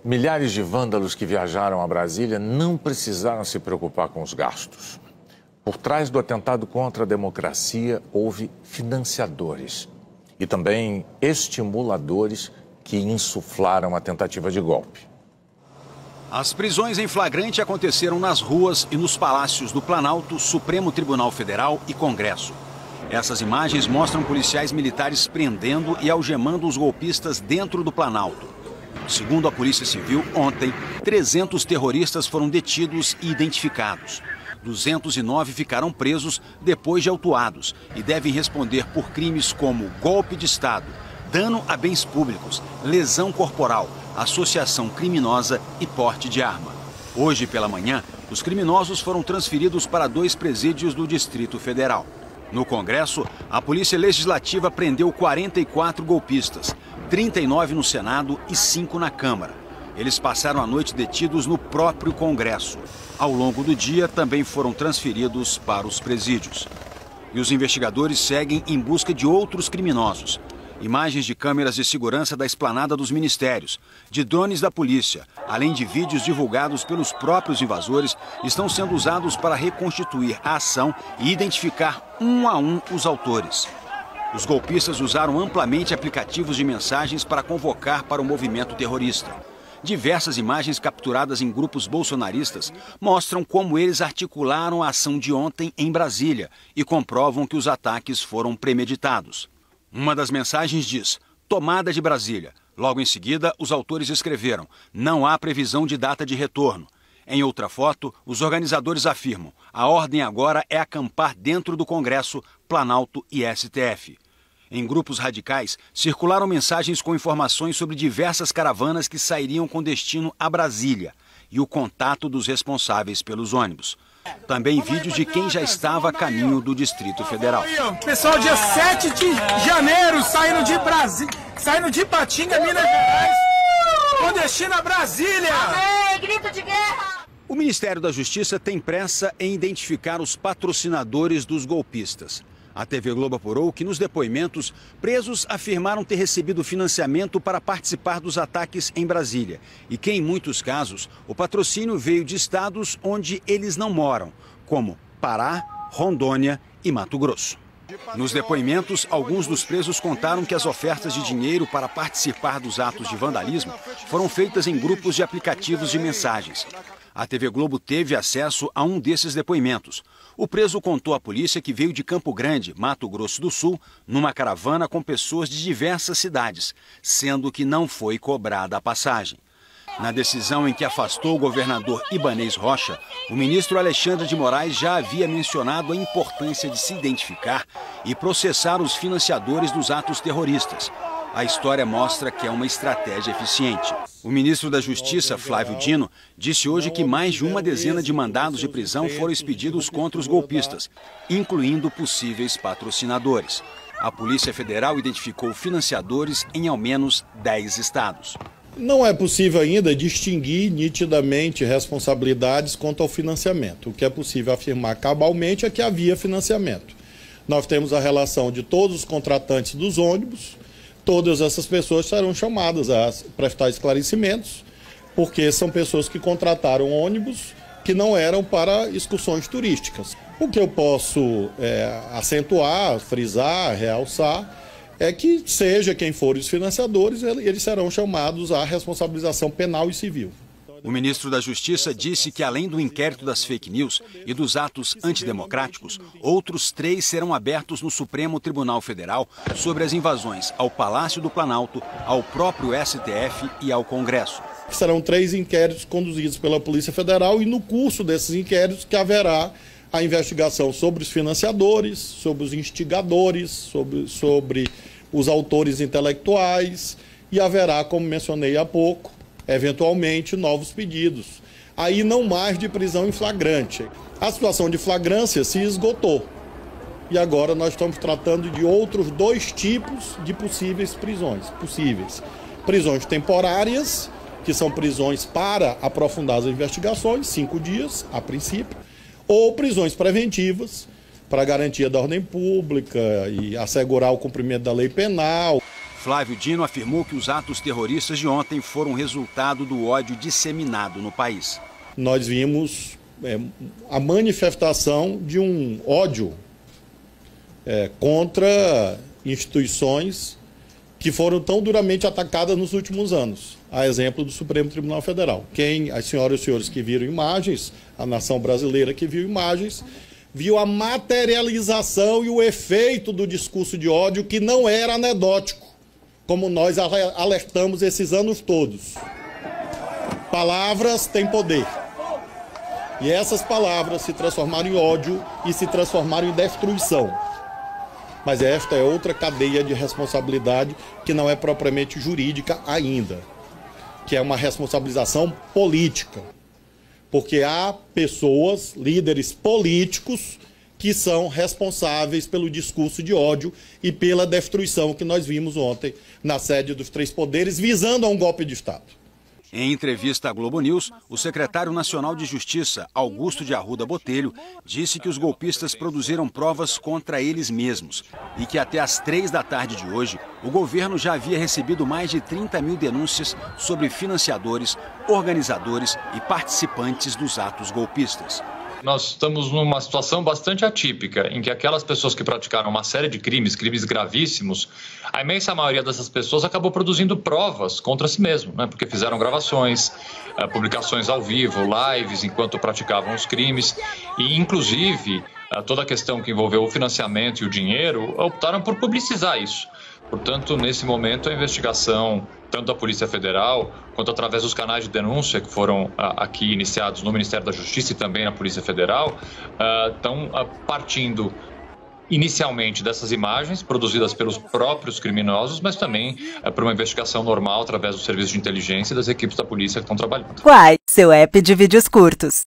Milhares de vândalos que viajaram a Brasília não precisaram se preocupar com os gastos. Por trás do atentado contra a democracia, houve financiadores e também estimuladores que insuflaram a tentativa de golpe. As prisões em flagrante aconteceram nas ruas e nos palácios do Planalto, Supremo Tribunal Federal e Congresso. Essas imagens mostram policiais militares prendendo e algemando os golpistas dentro do Planalto. Segundo a Polícia Civil, ontem, 300 terroristas foram detidos e identificados. 209 ficaram presos depois de autuados e devem responder por crimes como golpe de Estado, dano a bens públicos, lesão corporal, associação criminosa e porte de arma. Hoje pela manhã, os criminosos foram transferidos para 2 presídios do Distrito Federal. No Congresso, a Polícia Legislativa prendeu 44 golpistas, 39 no Senado e 5 na Câmara. Eles passaram a noite detidos no próprio Congresso. Ao longo do dia, também foram transferidos para os presídios. E os investigadores seguem em busca de outros criminosos. Imagens de câmeras de segurança da esplanada dos ministérios, de drones da polícia, além de vídeos divulgados pelos próprios invasores, estão sendo usados para reconstituir a ação e identificar um a um os autores. Os golpistas usaram amplamente aplicativos de mensagens para convocar para o movimento terrorista. Diversas imagens capturadas em grupos bolsonaristas mostram como eles articularam a ação de ontem em Brasília e comprovam que os ataques foram premeditados. Uma das mensagens diz: tomada de Brasília. Logo em seguida, os autores escreveram: não há previsão de data de retorno. Em outra foto, os organizadores afirmam: a ordem agora é acampar dentro do Congresso, Planalto e STF. Em grupos radicais, circularam mensagens com informações sobre diversas caravanas que sairiam com destino a Brasília e o contato dos responsáveis pelos ônibus. Também vídeos de quem já estava a caminho do Distrito Federal. Pessoal, dia 7 de janeiro, saindo de Brasília, saindo de Ipatinga, Minas Gerais, com destino a Brasília. Amém, grito de guerra! O Ministério da Justiça tem pressa em identificar os patrocinadores dos golpistas. A TV Globo apurou que, nos depoimentos, presos afirmaram ter recebido financiamento para participar dos ataques em Brasília e que, em muitos casos, o patrocínio veio de estados onde eles não moram, como Pará, Rondônia e Mato Grosso. Nos depoimentos, alguns dos presos contaram que as ofertas de dinheiro para participar dos atos de vandalismo foram feitas em grupos de aplicativos de mensagens. A TV Globo teve acesso a um desses depoimentos. O preso contou à polícia que veio de Campo Grande, Mato Grosso do Sul, numa caravana com pessoas de diversas cidades, sendo que não foi cobrada a passagem. Na decisão em que afastou o governador Ibanez Rocha, o ministro Alexandre de Moraes já havia mencionado a importância de se identificar e processar os financiadores dos atos terroristas. A história mostra que é uma estratégia eficiente. O ministro da Justiça, Flávio Dino, disse hoje que mais de uma dezena de mandados de prisão foram expedidos contra os golpistas, incluindo possíveis patrocinadores. A Polícia Federal identificou financiadores em ao menos 10 estados. Não é possível ainda distinguir nitidamente responsabilidades quanto ao financiamento. O que é possível afirmar cabalmente é que havia financiamento. Nós temos a relação de todos os contratantes dos ônibus. Todas essas pessoas serão chamadas a prestar esclarecimentos, porque são pessoas que contrataram ônibus que não eram para excursões turísticas. O que eu posso acentuar, frisar, realçar, é que seja quem for os financiadores, eles serão chamados à responsabilização penal e civil. O ministro da Justiça disse que, além do inquérito das fake news e dos atos antidemocráticos, outros 3 serão abertos no Supremo Tribunal Federal sobre as invasões ao Palácio do Planalto, ao próprio STF e ao Congresso. Serão 3 inquéritos conduzidos pela Polícia Federal e, no curso desses inquéritos, que haverá a investigação sobre os financiadores, sobre os instigadores, sobre os autores intelectuais e haverá, como mencionei há pouco, eventualmente novos pedidos. Aí não mais de prisão em flagrante. A situação de flagrância se esgotou. E agora nós estamos tratando de outros 2 tipos de possíveis prisões. Prisões temporárias, que são prisões para aprofundar as investigações, 5 dias a princípio, ou prisões preventivas, para garantia da ordem pública e assegurar o cumprimento da lei penal. Flávio Dino afirmou que os atos terroristas de ontem foram resultado do ódio disseminado no país. Nós vimos a manifestação de um ódio contra instituições que foram tão duramente atacadas nos últimos anos, a exemplo do Supremo Tribunal Federal. As senhoras e os senhores que viram imagens, a nação brasileira que viu imagens, viu a materialização e o efeito do discurso de ódio, que não era anedótico, como nós alertamos esses anos todos. Palavras têm poder. E essas palavras se transformaram em ódio e se transformaram em destruição. Mas esta é outra cadeia de responsabilidade que não é propriamente jurídica ainda, que é uma responsabilização política. Porque há pessoas, líderes políticos, que são responsáveis pelo discurso de ódio e pela destruição que nós vimos ontem na sede dos três poderes, visando a um golpe de Estado. Em entrevista à Globo News, o secretário nacional de Justiça, Augusto de Arruda Botelho, disse que os golpistas produziram provas contra eles mesmos e que até às 3 da tarde de hoje, o governo já havia recebido mais de 30 mil denúncias sobre financiadores, organizadores e participantes dos atos golpistas. Nós estamos numa situação bastante atípica, em que aquelas pessoas que praticaram uma série de crimes gravíssimos, a imensa maioria dessas pessoas acabou produzindo provas contra si mesmo, né? Porque fizeram gravações, publicações ao vivo, lives enquanto praticavam os crimes e, inclusive, toda a questão que envolveu o financiamento e o dinheiro, optaram por publicizar isso. Portanto, nesse momento, a investigação, tanto da Polícia Federal, quanto através dos canais de denúncia que foram aqui iniciados no Ministério da Justiça e também na Polícia Federal, estão partindo inicialmente dessas imagens produzidas pelos próprios criminosos, mas também por uma investigação normal através do serviço de inteligência e das equipes da polícia que estão trabalhando. Quai, seu app de vídeos curtos.